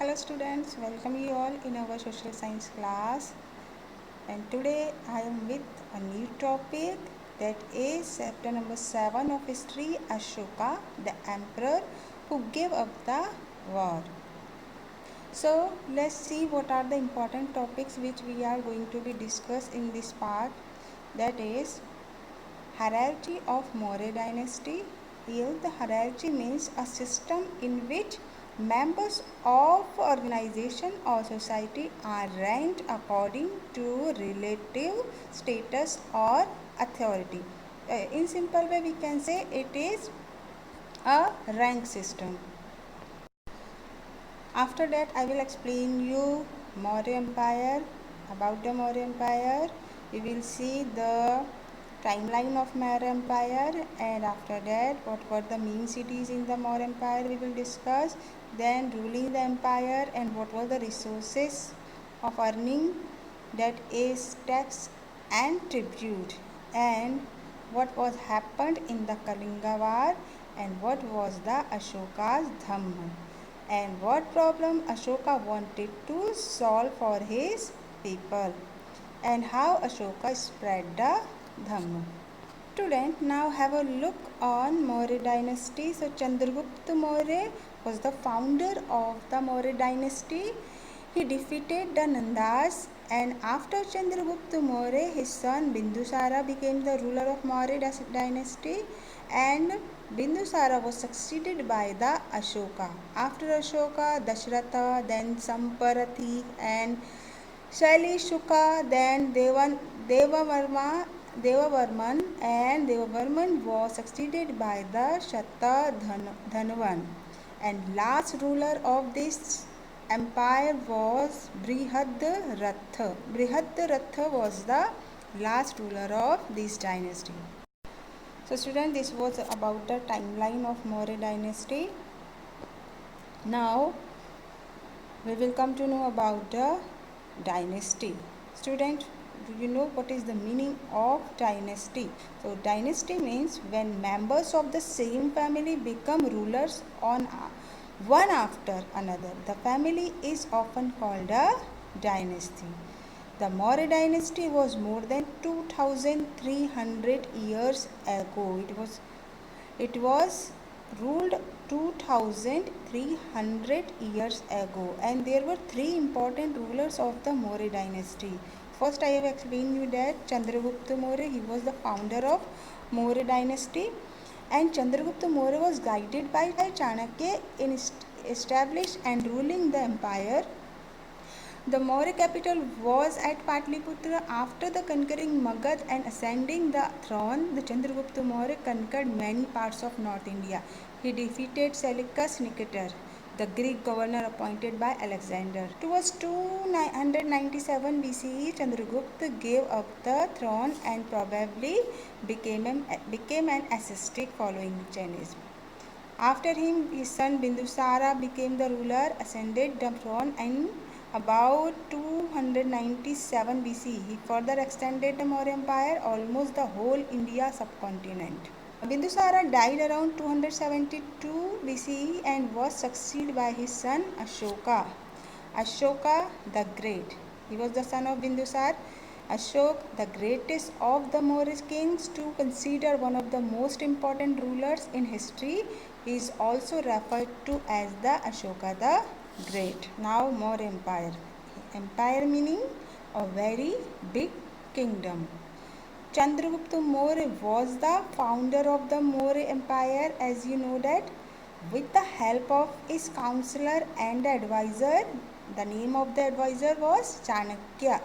Hello students, welcome you all in our social science class, and today I am with a new topic, that is chapter number 7 of history, Ashoka, the emperor who gave up the war. So let's see what are the important topics which we are going to be discussed in this part, that is hierarchy of Maurya dynasty. Here the hierarchy means a system in which members of organization or society are ranked according to relative status or authority. In simple way we can say it is a rank system. After that I will explain you Maurya Empire. About the Maurya Empire we will see the timeline of Maurya Empire, and after that what were the main cities in the Maurya Empire we will discuss, then ruling the empire and what were the resources of earning, that is tax and tribute, and what was happened in the Kalinga war, and what was the Ashoka's Dhamma, and what problem Ashoka wanted to solve for his people, and how Ashoka spread the Dhamma. Student, now have a look on Maurya dynasty. So Chandragupta Maurya was the founder of the Maurya dynasty. He defeated the Nandas, and after Chandragupta Maurya, his son Bindusara became the ruler of Maurya dynasty, and Bindusara was succeeded by the Ashoka. After Ashoka, Dashratha, then Samparathi and Shuka, then Devavarman, and Devavarman was succeeded by the Shatadhanavan, and last ruler of this empire was Brihadraratha. Brihadraratha was the last ruler of this dynasty. So students, this was about the timeline of Maurya dynasty. Now we will come to know about the dynasty. Student, do you know what is the meaning of dynasty? So dynasty means when members of the same family become rulers on one after another. The family is often called a dynasty. The Maurya dynasty was more than 2300 years ago. It was ruled 2300 years ago, and there were three important rulers of the Maurya dynasty. First I have explained you that Chandragupta Maurya, he was the founder of Maurya dynasty, and Chandragupta Maurya was guided by Chanakya in establishing and ruling the empire. The Maurya capital was at Patliputra. After the conquering Magad and ascending the throne, the Chandragupta Maurya conquered many parts of North India. He defeated Seleucus Nicator, the Greek governor appointed by Alexander. Towards 297 BCE, Chandragupta gave up the throne and probably became an ascetic following Jainism. After him, his son Bindusara became the ruler, ascended the throne in about 297 BC. He further extended the Maurya Empire almost the whole India subcontinent. Bindusara died around 272 BCE and was succeeded by his son Ashoka. Ashoka the Great. He was the son of Bindusar. Ashok, the greatest of the Maurya kings, to consider one of the most important rulers in history, is also referred to as the Ashoka the Great. Now Maurya Empire. Empire meaning a very big kingdom. Chandragupta Maurya was the founder of the Maurya Empire, as you know that, with the help of his counselor and advisor. The name of the advisor was Chanakya,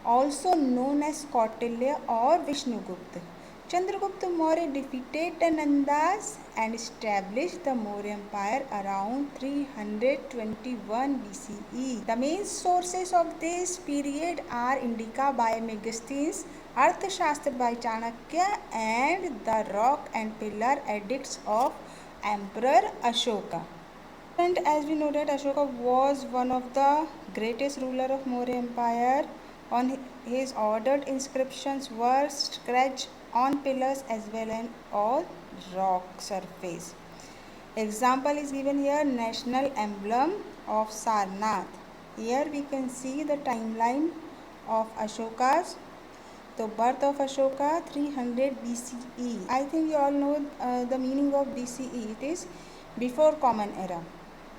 also known as Kautilya or Vishnugupta. Chandragupta Maurya defeated the Nandas and established the Maurya Empire around 321 BCE. The main sources of this period are Indica by Megasthenes, Arthashastra by Chanakya, and the rock and pillar edicts of Emperor Ashoka. And as we know that Ashoka was one of the greatest ruler of Maurya Empire. On his ordered inscriptions were scratched on pillars as well as on rock surface. Example is given here, national emblem of Sarnath. Here we can see the timeline of Ashoka's. So birth of Ashoka 300 BCE. I think you all know the meaning of BCE. It is before Common Era.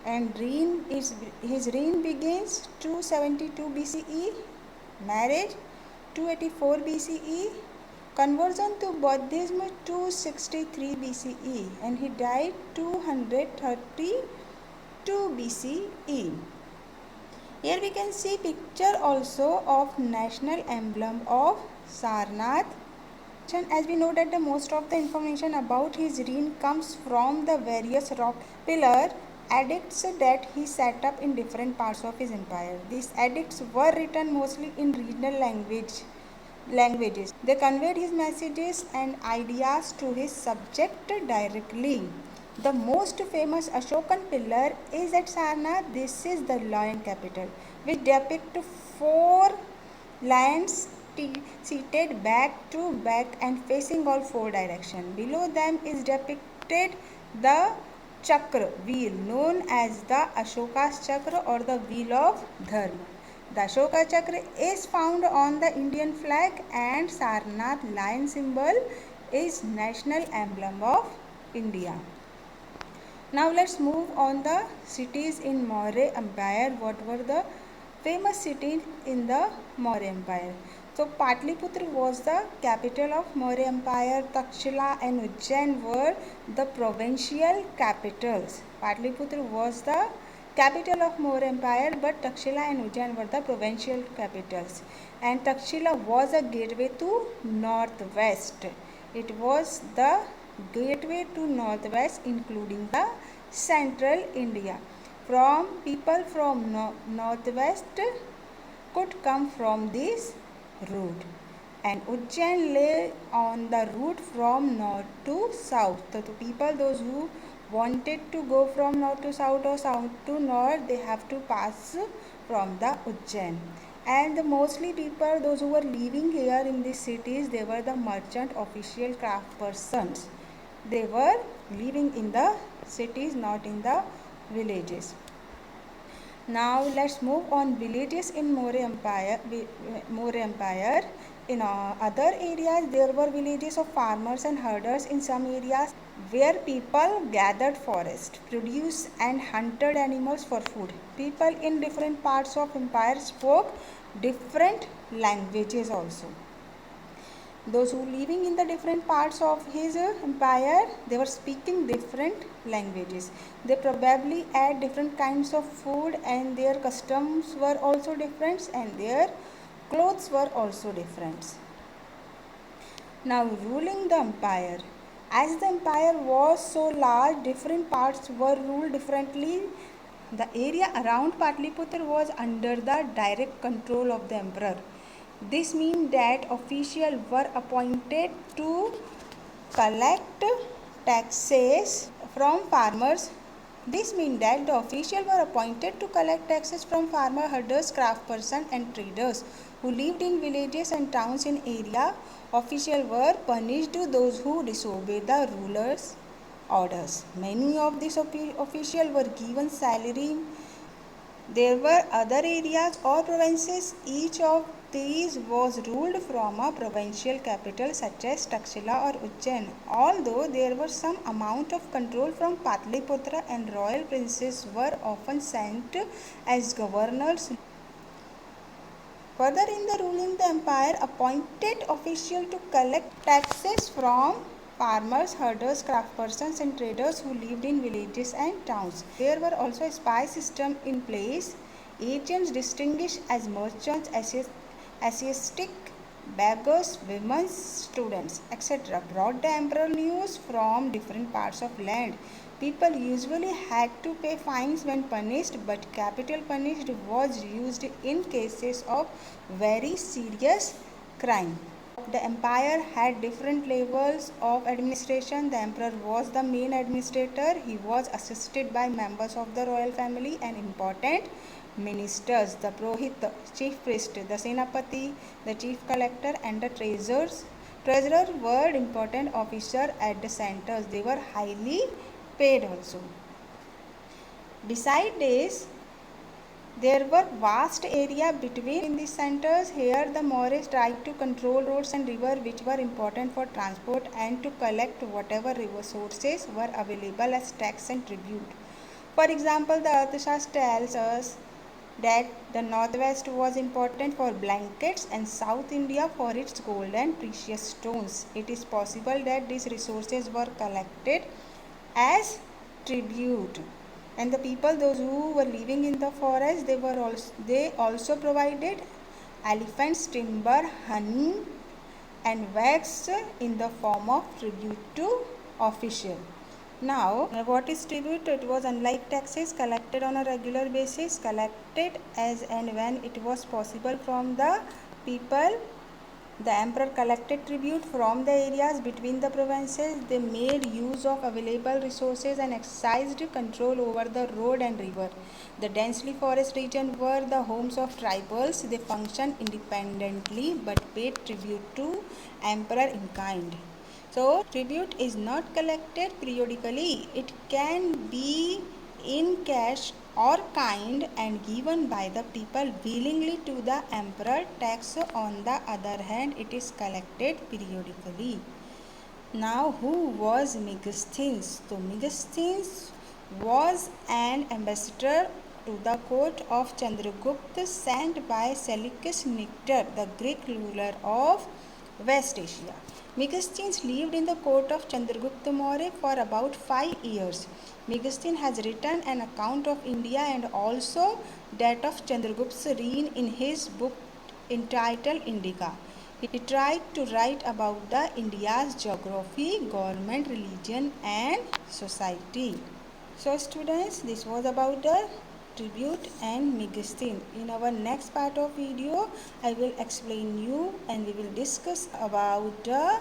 And his reign begins 272 BCE. Marriage 284 BCE. Conversion to Buddhism 263 BCE, and he died 232 BCE. Here we can see picture also of national emblem of Sarnath. As we know that the most of the information about his reign comes from the various rock pillar edicts that he set up in different parts of his empire. These edicts were written mostly in regional languages. They conveyed his messages and ideas to his subject directly. The most famous Ashokan pillar is at Sarnath. This is the lion capital, which depicts 4 lions seated back to back and facing all 4 directions. Below them is depicted the chakra wheel, known as the Ashoka's chakra or the wheel of Dharma. The Ashoka chakra is found on the Indian flag, and Sarnath lion symbol is national emblem of India. Now let's move on the cities in Maurya Empire. What were the famous cities in the Maurya Empire? So Patliputra was the capital of Maurya Empire. Takshila and Ujjain were the provincial capitals. Patliputra was the capital of Maurya Empire, but Takshila and Ujjain were the provincial capitals. And Takshila was a gateway to northwest. It was the gateway to northwest, including the central India. People from northwest could come from this route, and Ujjain lay on the route from north to south. So the people, those who wanted to go from north to south or south to north, they have to pass from the Ujjain. And mostly people, those who were living here in these cities, they were the merchant, official, craft persons. They were living in the cities, not in the villages. Now let's move on villages in Maurya Empire. In other areas, there were villages of farmers and herders. In some areas where people gathered forest, produced and hunted animals for food. People in different parts of empire spoke different languages also. Those who living in the different parts of his empire, they were speaking different languages. They probably had different kinds of food, and their customs were also different, and their clothes were also different. Now ruling the empire. As the empire was so large, different parts were ruled differently. The area around Patliputra was under the direct control of the emperor. This means that officials were appointed to collect taxes from farmers. This means that the officials were appointed to collect taxes from farmers, herders, craftspersons, and traders who lived in villages and towns in area. Officials were punished those who disobeyed the ruler's orders. Many of these officials were given salary. There were other areas or provinces. Each of these was ruled from a provincial capital such as Takshila or Ujjain. Although there was some amount of control from Patliputra, and royal princes were often sent as governors. Further in the ruling the empire, appointed official to collect taxes from farmers, herders, craftspersons, and traders who lived in villages and towns. There were also a spy system in place. Agents distinguished as merchants, assistic, beggars, women, students, etc. brought the emperor news from different parts of land. People usually had to pay fines when punished, but capital punishment was used in cases of very serious crime. The empire had different levels of administration. The emperor was the main administrator. He was assisted by members of the royal family and important ministers, the Purohit, the chief priest, the Senapati, the chief collector, and the treasurer were important officers at the centers. They were highly paid also. Beside this, there were vast area between these centers. Here the Moorish tried to control roads and rivers which were important for transport and to collect whatever resources were available as tax and tribute. For example, the Arthashastra tells us that the northwest was important for blankets and South India for its gold and precious stones. It is possible that these resources were collected as tribute, and the people, those who were living in the forest, they also provided elephants, timber, honey and wax in the form of tribute to official. Now, what is tribute? It was unlike taxes collected on a regular basis, collected as and when it was possible from the people. The emperor collected tribute from the areas between the provinces. They made use of available resources and exercised control over the road and river. The densely forest region were the homes of tribals. They functioned independently but paid tribute to emperor in kind. So, tribute is not collected periodically. It can be in cash or kind and given by the people willingly to the emperor. Tax, on the other hand, it is collected periodically. Now, who was Megasthenes? So, Megasthenes was an ambassador to the court of Chandragupta sent by Seleucus Nictor, the Greek ruler of West Asia. Megasthenes lived in the court of Chandragupta Maurya for about 5 years. Megasthenes has written an account of India and also that of Chandragupta's reign in his book entitled Indica. He tried to write about the India's geography, government, religion and society. So students, this was about the tribute and Megasthenes. In our next part of video, I will explain you and we will discuss about the